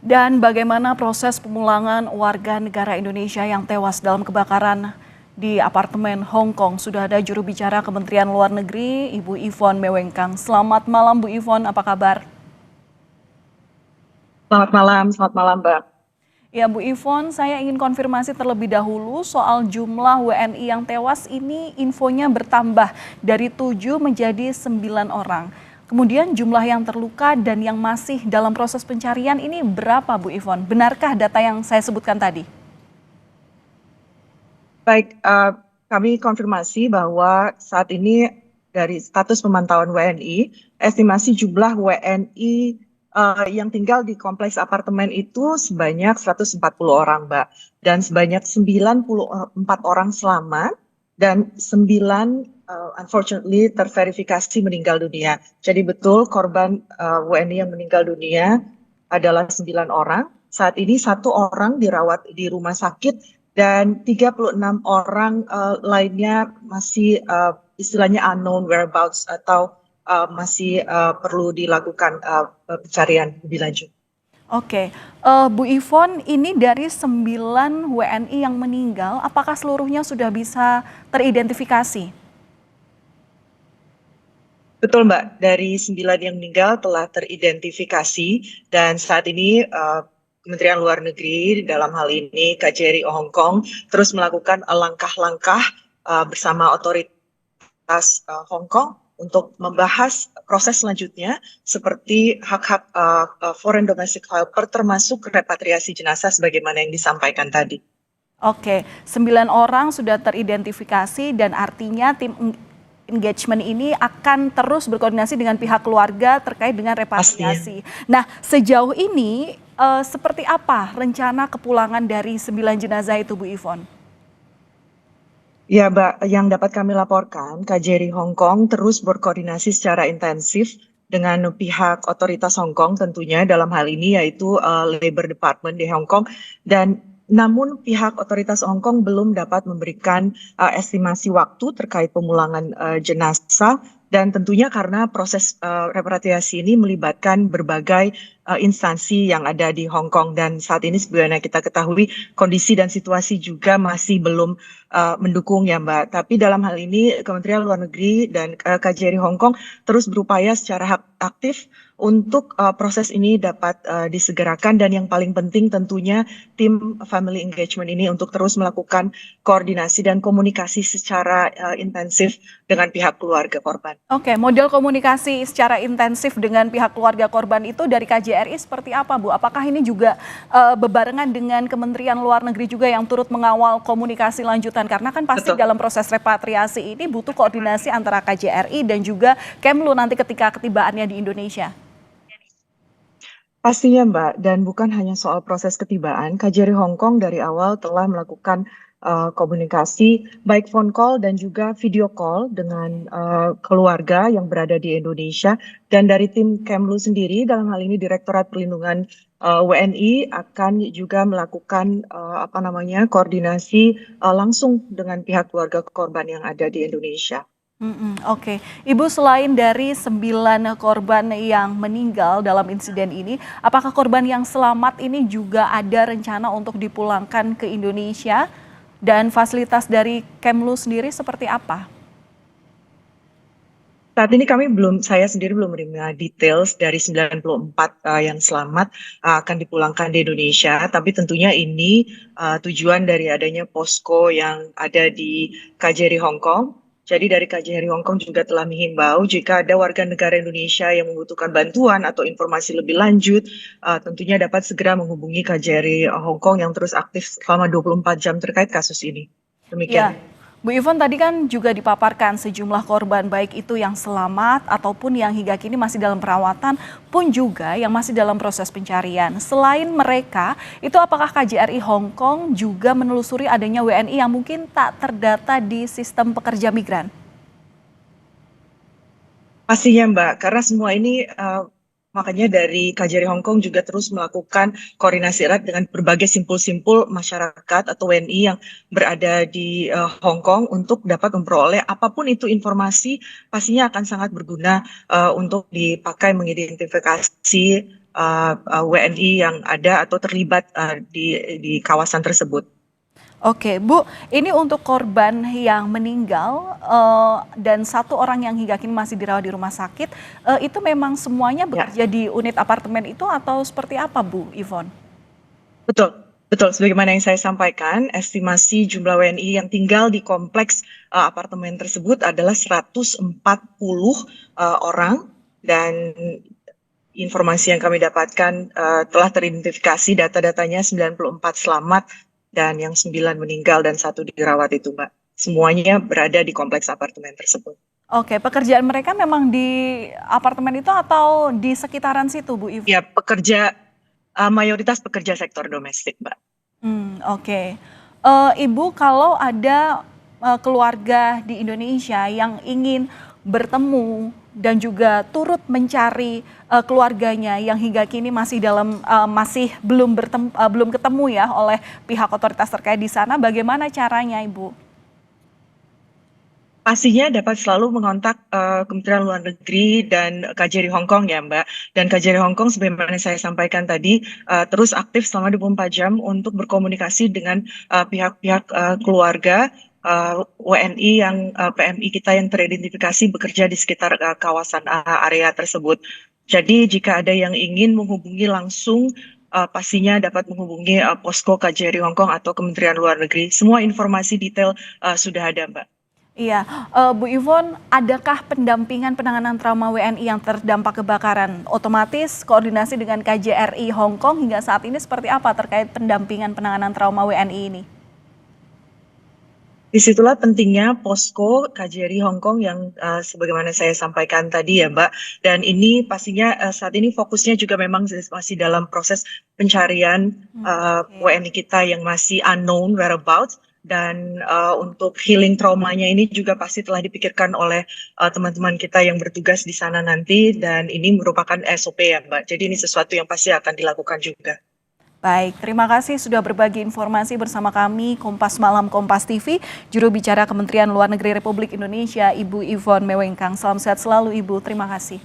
Dan bagaimana proses pemulangan warga negara Indonesia yang tewas dalam kebakaran di apartemen Hong Kong? Sudah ada juru bicara Kementerian Luar Negeri, Ibu Yvonne Mewengkang. Selamat malam Bu Yvonne, apa kabar? Selamat malam Mbak. Ya Bu Yvonne, saya ingin konfirmasi terlebih dahulu soal jumlah WNI yang tewas ini infonya bertambah dari 7 menjadi 9 orang. Kemudian jumlah yang terluka dan yang masih dalam proses pencarian ini berapa Bu Yvonne? Benarkah data yang saya sebutkan tadi? Baik, kami konfirmasi bahwa saat ini dari status pemantauan WNI, estimasi jumlah WNI yang tinggal di kompleks apartemen itu sebanyak 140 orang, Mbak. Dan sebanyak 94 orang selamat dan 9 unfortunately terverifikasi meninggal dunia. Jadi betul korban WNI yang meninggal dunia adalah 9 orang. Saat ini 1 orang dirawat di rumah sakit dan 36 orang lainnya masih istilahnya unknown whereabouts atau masih perlu dilakukan pencarian lebih lanjut. Oke, Bu Yvonne, ini dari 9 WNI yang meninggal, apakah seluruhnya sudah bisa teridentifikasi? Betul Mbak, dari 9 yang meninggal telah teridentifikasi dan saat ini Kementerian Luar Negeri dalam hal ini KJRI Hong Kong terus melakukan langkah-langkah bersama otoritas Hong Kong untuk membahas proses selanjutnya seperti hak-hak foreign domestic helper termasuk repatriasi jenazah sebagaimana yang disampaikan tadi. Oke, 9 orang sudah teridentifikasi dan artinya tim engagement ini akan terus berkoordinasi dengan pihak keluarga terkait dengan Pastinya. repatriasi. Nah, sejauh ini seperti apa rencana kepulangan dari 9 jenazah itu Bu Yvonne? Ya, Mbak, yang dapat kami laporkan, KJRI Hong Kong terus berkoordinasi secara intensif dengan pihak otoritas Hong Kong tentunya dalam hal ini yaitu Labor Department di Hong Kong dan namun pihak otoritas Hong Kong belum dapat memberikan estimasi waktu terkait pemulangan jenazah dan tentunya karena proses repatriasi ini melibatkan berbagai instansi yang ada di Hong Kong dan saat ini sebenarnya kita ketahui kondisi dan situasi juga masih belum mendukung ya Mbak. Tapi dalam hal ini Kementerian Luar Negeri dan KJRI Hong Kong terus berupaya secara aktif untuk proses ini dapat disegerakan dan yang paling penting tentunya tim family engagement ini untuk terus melakukan koordinasi dan komunikasi secara intensif dengan pihak keluarga korban. Oke, model komunikasi secara intensif dengan pihak keluarga korban itu dari KJRI seperti apa, Bu? Apakah ini juga bebarengan dengan Kementerian Luar Negeri juga yang turut mengawal komunikasi lanjutan? Karena kan pasti Betul. dalam proses repatriasi ini butuh koordinasi antara KJRI dan juga Kemlu nanti ketika ketibaannya di Indonesia. Pastinya Mbak, dan bukan hanya soal proses ketibaan, KJRI Hong Kong dari awal telah melakukan komunikasi baik phone call dan juga video call dengan keluarga yang berada di Indonesia dan dari tim Kemlu sendiri dalam hal ini Direktorat Perlindungan WNI akan juga melakukan koordinasi langsung dengan pihak keluarga korban yang ada di Indonesia. Oke, Ibu, selain dari 9 korban yang meninggal dalam insiden ini, apakah korban yang selamat ini juga ada rencana untuk dipulangkan ke Indonesia? Dan fasilitas dari Kemlu sendiri seperti apa? Saat ini saya sendiri belum menerima details dari 94 yang selamat akan dipulangkan di Indonesia, tapi tentunya ini tujuan dari adanya posko yang ada di KJRI Hong Kong. Jadi dari KJRI Hong Kong juga telah menghimbau jika ada warga negara Indonesia yang membutuhkan bantuan atau informasi lebih lanjut, tentunya dapat segera menghubungi KJRI Hong Kong yang terus aktif selama 24 jam terkait kasus ini. Ya, Demikian. Bu Yvonne, tadi kan juga dipaparkan sejumlah korban baik itu yang selamat ataupun yang hingga kini masih dalam perawatan pun juga yang masih dalam proses pencarian. Selain mereka, itu apakah KJRI Hong Kong juga menelusuri adanya WNI yang mungkin tak terdata di sistem pekerja migran? Pastinya Mbak, karena semua ini Makanya dari KJRI Hong Kong juga terus melakukan koordinasi erat dengan berbagai simpul-simpul masyarakat atau WNI yang berada di Hong Kong untuk dapat memperoleh apapun itu informasi, pastinya akan sangat berguna untuk dipakai mengidentifikasi WNI yang ada atau terlibat di kawasan tersebut. Oke, Bu, ini untuk korban yang meninggal dan 1 orang yang hingga kini masih dirawat di rumah sakit, itu memang semuanya Ya, bekerja di unit apartemen itu atau seperti apa, Bu Yvonne? betul. Betul, sebagaimana yang saya sampaikan, estimasi jumlah WNI yang tinggal di kompleks apartemen tersebut adalah 140 orang, dan informasi yang kami dapatkan telah teridentifikasi data-datanya 94 selamat dan yang 9 meninggal dan 1 dirawat itu, Mbak. Semuanya berada di kompleks apartemen tersebut. Oke, pekerjaan mereka memang di apartemen itu atau di sekitaran situ, Bu Yvonne? Ya, mayoritas pekerja sektor domestik, Mbak. Oke. Ibu, kalau ada keluarga di Indonesia yang ingin bertemu dan juga turut mencari keluarganya yang hingga kini masih belum ketemu ya oleh pihak otoritas terkait di sana, bagaimana caranya, Ibu? Pastinya dapat selalu mengontak Kementerian Luar Negeri dan KJRI Hong Kong ya, Mbak. Dan KJRI Hong Kong sebagaimana saya sampaikan tadi terus aktif selama 24 jam untuk berkomunikasi dengan pihak-pihak keluarga WNI yang PMI kita yang teridentifikasi bekerja di sekitar kawasan area tersebut. Jadi jika ada yang ingin menghubungi langsung pastinya dapat menghubungi posko KJRI Hong Kong atau Kementerian Luar Negeri. Semua informasi detail sudah ada, Mbak. Iya, Bu Yvonne, adakah pendampingan penanganan trauma WNI yang terdampak kebakaran? Otomatis koordinasi dengan KJRI Hong Kong hingga saat ini seperti apa terkait pendampingan penanganan trauma WNI ini? Disitulah pentingnya posko KJRI Hong Kong yang sebagaimana saya sampaikan tadi ya, Mbak. Dan ini pastinya saat ini fokusnya juga memang masih dalam proses pencarian Oke. WNI kita yang masih unknown whereabouts. Dan untuk healing traumanya ini juga pasti telah dipikirkan oleh teman-teman kita yang bertugas di sana nanti. Dan ini merupakan SOP ya, Mbak. Jadi ini sesuatu yang pasti akan dilakukan juga. Baik, terima kasih sudah berbagi informasi bersama kami Kompas Malam Kompas TV, juru bicara Kementerian Luar Negeri Republik Indonesia, Ibu Yvonne Mewengkang. Salam sehat selalu, Ibu. Terima kasih.